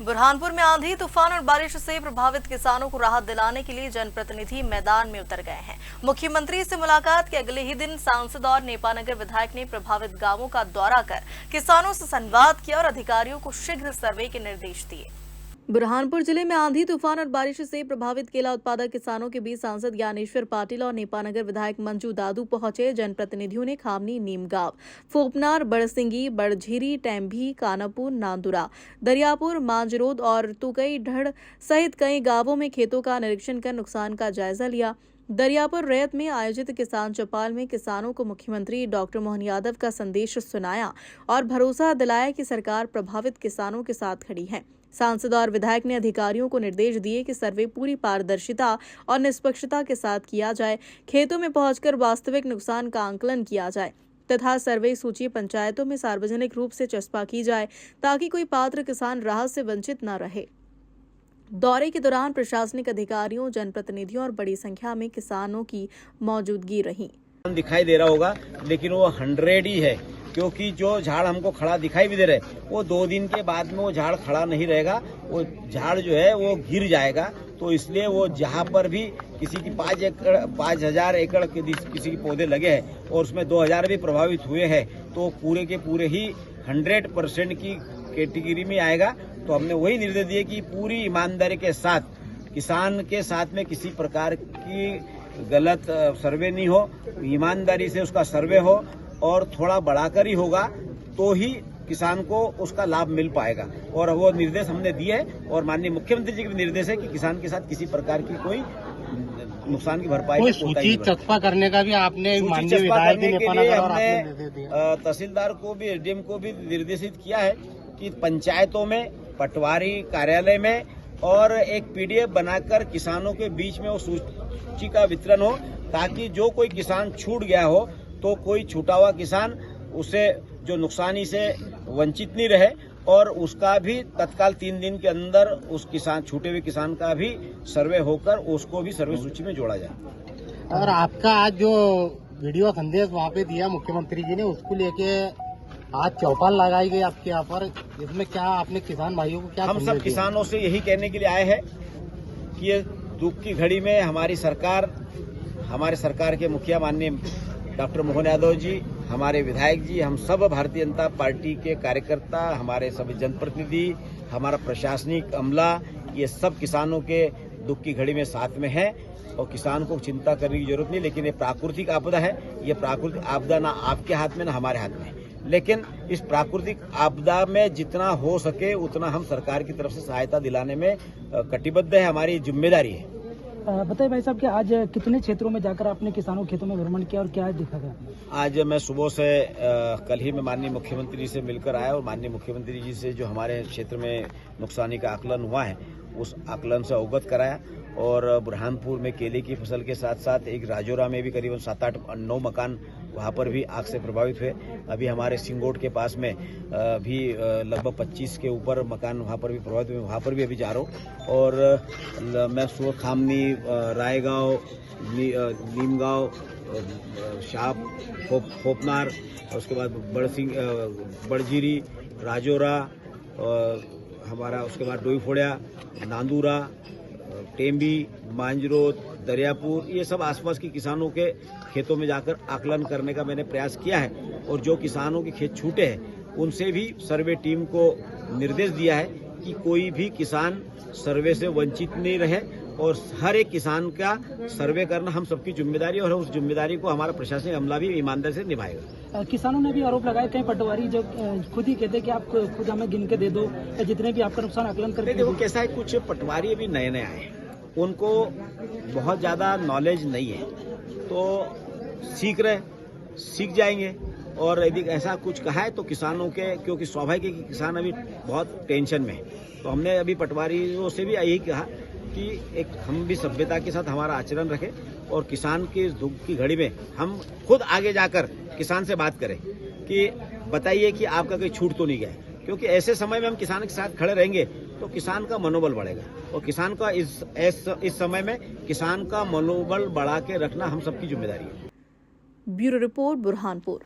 बुरहानपुर में आंधी तूफान और बारिश से प्रभावित किसानों को राहत दिलाने के लिए जनप्रतिनिधि मैदान में उतर गए हैं। मुख्यमंत्री से मुलाकात के अगले ही दिन सांसद और नेपानगर विधायक ने प्रभावित गांवों का दौरा कर किसानों से संवाद किया और अधिकारियों को शीघ्र सर्वे के निर्देश दिए। बुरहानपुर जिले में आंधी तूफान और बारिश से प्रभावित केला उत्पादक किसानों के बीच सांसद ज्ञानेश्वर पाटिल और नेपानगर विधायक मंजू दादू पहुंचे। जनप्रतिनिधियों ने खामनी, नीमगांव, फोपनार, बड़सिंगी, बड़झीरी, टेम्भी, कानापुर, नांदुरा, दरियापुर, मांजरोद और तुकई ढड़ सहित कई गांवों में खेतों का निरीक्षण कर नुकसान का जायजा लिया। दरियापुर रैयत में आयोजित किसान चौपाल में किसानों को मुख्यमंत्री डॉक्टर मोहन यादव का संदेश सुनाया और भरोसा दिलाया कि सरकार प्रभावित किसानों के साथ खड़ी है। सांसद और विधायक ने अधिकारियों को निर्देश दिए कि सर्वे पूरी पारदर्शिता और निष्पक्षता के साथ किया जाए, खेतों में पहुंचकर वास्तविक नुकसान का आंकलन किया जाए तथा सर्वे सूची पंचायतों में सार्वजनिक रूप से चस्पा की जाए ताकि कोई पात्र किसान राहत से वंचित न रहे। दौरे के दौरान प्रशासनिक अधिकारियों, जनप्रतिनिधियों और बड़ी संख्या में किसानों की मौजूदगी रही। दिखाई दे रहा होगा, लेकिन वो 100 ही है, क्योंकि जो झाड़ हमको खड़ा दिखाई भी दे रहा है वो 2 दिन के बाद में वो झाड़ खड़ा नहीं रहेगा, वो झाड़ जो है वो गिर जाएगा। तो इसलिए वो जहाँ पर भी किसी की 5,000 एकड़ के किसी के पौधे लगे हैं और उसमें 2,000 भी प्रभावित हुए हैं, तो पूरे के पूरे ही 100% की कैटेगरी में आएगा। तो हमने वही निर्देश दिए कि पूरी ईमानदारी के साथ किसान के साथ में किसी प्रकार की गलत सर्वे नहीं हो, ईमानदारी से उसका सर्वे हो और थोड़ा बढ़ाकर ही होगा तो ही किसान को उसका लाभ मिल पाएगा। और वो निर्देश हमने दिए हैं और माननीय मुख्यमंत्री जी के निर्देश है कि किसान के साथ किसी प्रकार की कोई नुकसान की भरपाई सूची चस्पा करने का भी आपने माननीय विधायक के लिए हमने तहसीलदार को भी, एसडीएम को भी निर्देशित किया है कि पंचायतों में, पटवारी कार्यालय में और एक पीडीएफ बनाकर किसानों के बीच में वो सूची का वितरण हो, ताकि जो कोई किसान छूट गया हो तो कोई छूटा हुआ किसान उसे जो नुकसानी से वंचित नहीं रहे और उसका भी तत्काल 3 दिन के अंदर उस किसान, छूटे हुए किसान का भी सर्वे होकर उसको भी सर्वे सूची में जोड़ा जाए। और आपका आज जो वीडियो संदेश वहाँ पे दिया मुख्यमंत्री जी ने, उसको लेके आज चौपाल लगाई गई आपके यहाँ पर, इसमें क्या आपने किसान भाइयों को क्या? हम सब किसानों से यही कहने के लिए आए हैं कि ये दुख की घड़ी में हमारी सरकार, हमारे सरकार के मुखिया माननीय डॉक्टर मोहन यादव जी, हमारे विधायक जी, हम सब भारतीय जनता पार्टी के कार्यकर्ता, हमारे सभी जनप्रतिनिधि, हमारा प्रशासनिक अमला, ये सब किसानों के दुख की घड़ी में साथ में है। और किसान को चिंता करने की जरूरत नहीं, लेकिन ये प्राकृतिक आपदा है। ये प्राकृतिक आपदा ना आपके हाथ में ना हमारे हाथ में, लेकिन इस प्राकृतिक आपदा में जितना हो सके उतना हम सरकार की तरफ से सहायता दिलाने में कटिबद्ध है, हमारी जिम्मेदारी है। बताइए भाई साहब कि आज कितने क्षेत्रों में जाकर आपने किसानों के खेतों में भ्रमण किया और क्या देखा गया? आज मैं सुबह से कल ही मैं माननीय मुख्यमंत्री जी से मिलकर आया और माननीय मुख्यमंत्री जी से जो हमारे क्षेत्र में नुकसानी का आकलन हुआ है उस आकलन से अवगत कराया। और बुरहानपुर में केले की फसल के साथ साथ एक राजौरा में भी करीबन 7-8-9 मकान वहाँ पर भी आग से प्रभावित हुए। अभी हमारे सिंगोट के पास में भी लगभग 25 के ऊपर मकान वहाँ पर भी प्रभावित हुए, वहाँ पर भी अभी जा रहा हूँ। और मैं सुबह खामनी, रायगांव, नीमगांव, शाप, फोपनार, उसके बाद बड़झीरी, राजौरा, हमारा उसके बाद डोईफोड़िया, नांदुरा, टेम्बी, मांजरोद, दरियापुर, ये सब आसपास के किसानों के खेतों में जाकर आकलन करने का मैंने प्रयास किया है। और जो किसानों के खेत छूटे हैं उनसे भी सर्वे टीम को निर्देश दिया है कि कोई भी किसान सर्वे से वंचित नहीं रहे और हर एक किसान का सर्वे करना हम सबकी जिम्मेदारी और उस जिम्मेदारी को हमारा प्रशासनिक अमला भी ईमानदारी से निभाएगा। किसानों ने भी आरोप लगाया, कई पटवारी जो खुद ही कहते कि आप खुद हमें गिन के दे दो जितने भी आपका नुकसान आकलन करके। देखो कैसा है, कुछ पटवारी अभी नए नए आए, उनको बहुत ज्यादा नॉलेज नहीं है, तो सीख जाएंगे। और यदि ऐसा कुछ कहा है तो किसानों के, क्योंकि स्वाभाविक है कि किसान अभी बहुत टेंशन में है, तो हमने अभी पटवारियों से भी यही कहा कि एक हम भी सभ्यता के साथ हमारा आचरण रखें और किसान के दुख की घड़ी में हम खुद आगे जाकर किसान से बात करें कि बताइए कि आपका कोई छूट तो नहीं गया, क्योंकि ऐसे समय में हम किसान के साथ खड़े रहेंगे तो किसान का मनोबल बढ़ेगा और किसान का इस समय में किसान का मनोबल बढ़ा के रखना हम सबकी जिम्मेदारी है। Bureau report, Burhanpur.